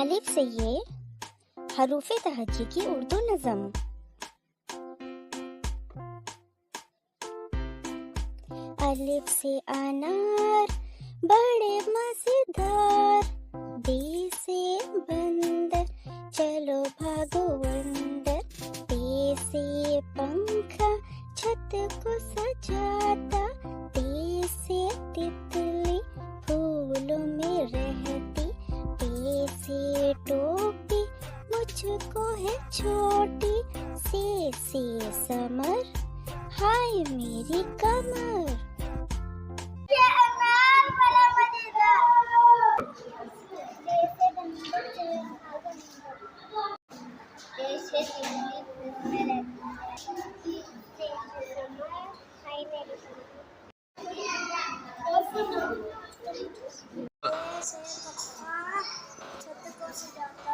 अलिफ से ये हरूफे तहज्जी की उर्दू नज़म। अलिफ से अनार बड़े मजेदार, बे से बंदर चलो भागो अंदर, पे से पंखा छत को सजाता, ते से तितली फूलों में रहती, पे से टोपी मुझको है छोटी, से समर हाय मेरी कमर। ये अनार बड़ा मजेदार, जैसे बंदर चले भागो अंदर, जैसे तितली फूल में रहती है, जैसे समर हाय मेरी कमर। जैसे पप्पा छत को सजाता